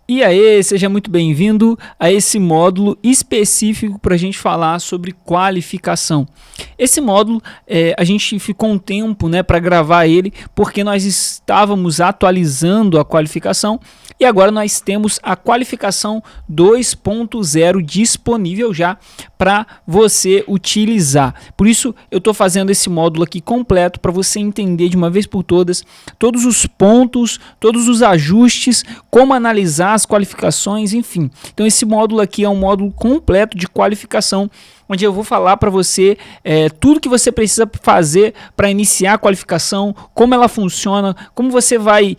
E aí, seja muito bem-vindo a esse módulo específico para a gente falar sobre qualificação. Esse módulo, a gente ficou um tempo para gravar ele, porque nós estávamos atualizando a qualificação e agora nós temos a qualificação 2.0 disponível já para você utilizar. Por isso, eu estou fazendo esse módulo aqui completo para você entender de uma vez por todas todos os pontos, todos os ajustes, como analisar as qualificações, enfim. Então esse módulo aqui é um módulo completo de qualificação, onde eu vou falar para você tudo que você precisa fazer para iniciar a qualificação, como ela funciona, como você vai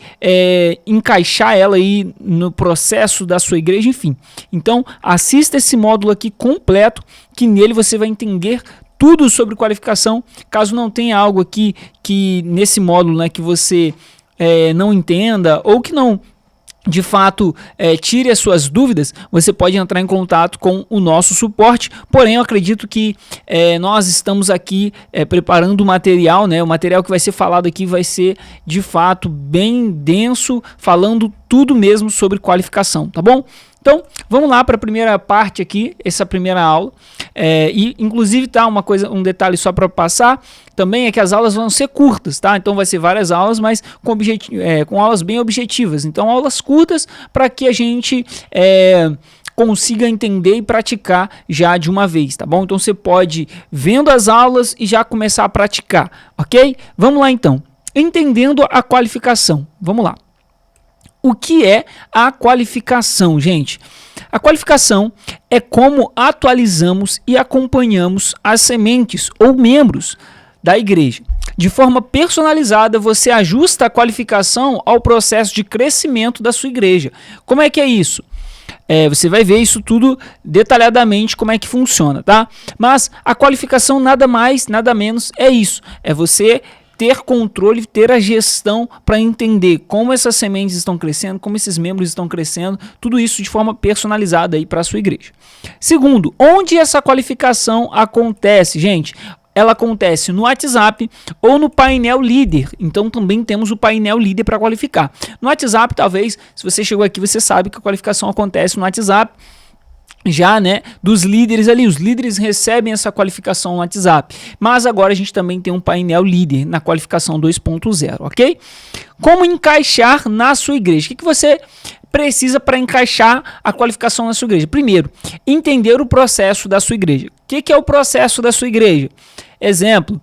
encaixar ela aí no processo da sua igreja, enfim. Então assista esse módulo aqui completo, que nele você vai entender tudo sobre qualificação. Caso não tenha algo aqui que nesse módulo que você não entenda ou que não de fato tire as suas dúvidas, você pode entrar em contato com o nosso suporte. Porém, eu acredito que nós estamos aqui preparando o material, o material que vai ser falado aqui vai ser de fato bem denso, falando tudo mesmo sobre qualificação, tá bom? Então, vamos lá para a primeira parte aqui, essa primeira aula. E inclusive um detalhe só para passar, também é que as aulas vão ser curtas, tá? Então vai ser várias aulas, mas com aulas bem objetivas. Então, aulas curtas para que a gente consiga entender e praticar já de uma vez, tá bom? Então você pode vendo as aulas e já começar a praticar, ok? Vamos lá então. Entendendo a qualificação. Vamos lá. O que é a qualificação, gente? A qualificação é como atualizamos e acompanhamos as sementes ou membros da igreja. De forma personalizada, você ajusta a qualificação ao processo de crescimento da sua igreja. Como é que é isso? Você vai ver isso tudo detalhadamente como é que funciona, tá? Mas a qualificação nada mais, nada menos é isso. É você ter controle, ter a gestão para entender como essas sementes estão crescendo, como esses membros estão crescendo, tudo isso de forma personalizada aí para a sua igreja. Segundo, onde essa qualificação acontece, gente? Ela acontece no WhatsApp ou no painel líder. Então também temos o painel líder para qualificar. No WhatsApp, talvez, se você chegou aqui, você sabe que a qualificação acontece no WhatsApp. Já, dos líderes ali, os líderes recebem essa qualificação no WhatsApp, mas agora a gente também tem um painel líder na qualificação 2.0, ok? Como encaixar na sua igreja? O que você precisa para encaixar a qualificação na sua igreja? Primeiro, entender o processo da sua igreja. O que é o processo da sua igreja? Exemplo,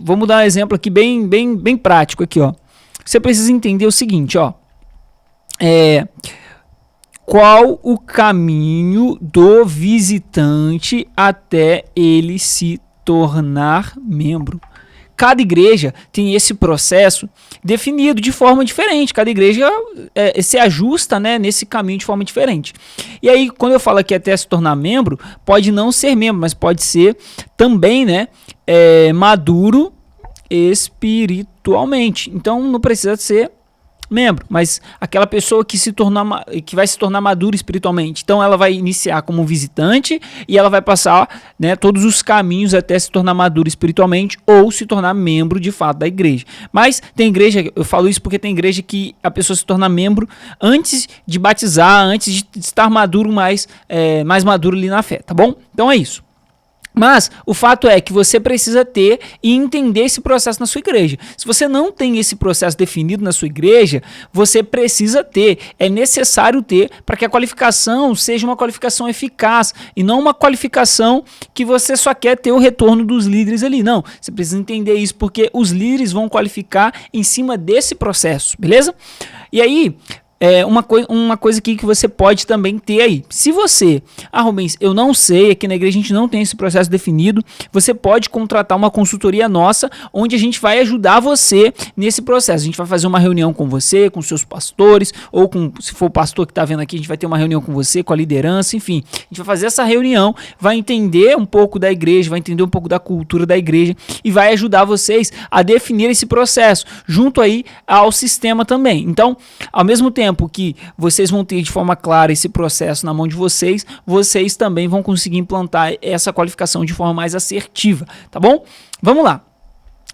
vamos dar um exemplo aqui bem prático aqui, ó. Você precisa entender o seguinte, ó. Qual o caminho do visitante até ele se tornar membro? Cada igreja tem esse processo definido de forma diferente. Cada igreja se ajusta nesse caminho de forma diferente. E aí, quando eu falo aqui até se tornar membro, pode não ser membro, mas pode ser também maduro espiritualmente. Então, não precisa ser membro, mas aquela pessoa que vai se tornar madura espiritualmente. Então ela vai iniciar como visitante e ela vai passar todos os caminhos até se tornar madura espiritualmente ou se tornar membro de fato da igreja. Mas tem igreja, eu falo isso porque tem igreja que a pessoa se torna membro antes de batizar, antes de estar maduro, mais maduro ali na fé, tá bom? Então é isso. Mas o fato é que você precisa ter e entender esse processo na sua igreja. Se você não tem esse processo definido na sua igreja, você precisa ter, é necessário ter, para que a qualificação seja uma qualificação eficaz e não uma qualificação que você só quer ter o retorno dos líderes ali. Não, você precisa entender isso porque os líderes vão qualificar em cima desse processo, beleza? E aí, uma coisa aqui que você pode também ter aí. Se você, Rubens, eu não sei, aqui na igreja a gente não tem esse processo definido, você pode contratar uma consultoria nossa, onde a gente vai ajudar você nesse processo. A gente vai fazer uma reunião com você, com seus pastores, ou se for o pastor que está vendo aqui, a gente vai ter uma reunião com você, com a liderança, enfim. A gente vai fazer essa reunião, vai entender um pouco da igreja, vai entender um pouco da cultura da igreja e vai ajudar vocês a definir esse processo, junto aí ao sistema também. Então, ao mesmo tempo que vocês vão ter de forma clara esse processo na mão de vocês, vocês também vão conseguir implantar essa qualificação de forma mais assertiva, tá bom? Vamos lá.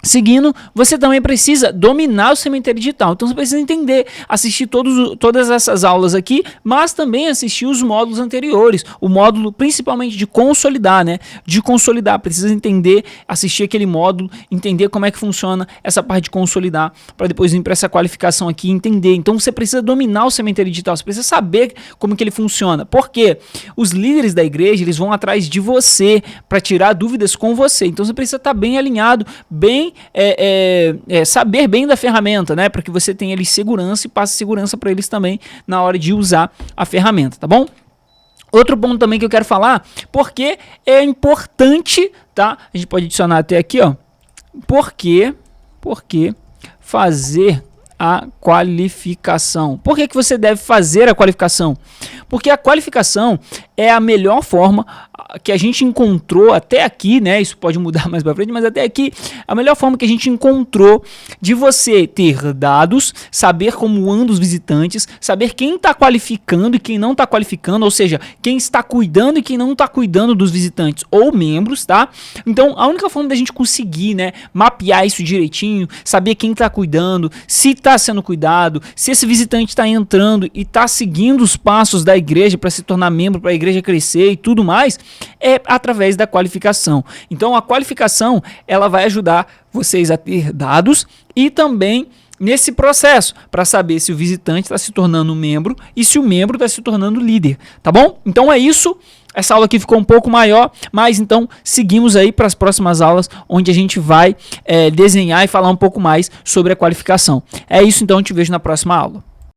Seguindo, você também precisa dominar o cemitério digital. Então você precisa entender, assistir todas essas aulas aqui, mas também assistir os módulos anteriores. O módulo principalmente de consolidar, né? De consolidar, precisa entender, assistir aquele módulo, entender como é que funciona essa parte de consolidar, para depois vir para essa qualificação aqui e entender. Então você precisa dominar o cemitério digital, você precisa saber como que ele funciona. Porque os líderes da igreja, eles vão atrás de você para tirar dúvidas com você. Então você precisa estar bem alinhado, bem saber bem da ferramenta, né? Para que você tenha ali segurança e passe segurança para eles também na hora de usar a ferramenta, tá bom? Outro ponto também que eu quero falar, porque é importante, tá? A gente pode adicionar até aqui, ó. Porque fazer a qualificação. Por que você deve fazer a qualificação? Porque a qualificação é a melhor forma que a gente encontrou até aqui, né? Isso pode mudar mais para frente, mas até aqui a melhor forma que a gente encontrou de você ter dados, saber como andam os visitantes, saber quem está qualificando e quem não está qualificando, ou seja, quem está cuidando e quem não está cuidando dos visitantes ou membros, tá? Então, a única forma da gente conseguir, né, mapear isso direitinho, saber quem está cuidando, se está sendo cuidado, se esse visitante está entrando e está seguindo os passos da igreja para se tornar membro, para a igreja crescer e tudo mais, é através da qualificação. Então a qualificação, ela vai ajudar vocês a ter dados e também nesse processo para saber se o visitante está se tornando membro e se o membro está se tornando líder, tá bom? Então é isso. Essa aula aqui ficou um pouco maior, mas então seguimos aí para as próximas aulas, onde a gente vai desenhar e falar um pouco mais sobre a qualificação. É isso, então, eu te vejo na próxima aula.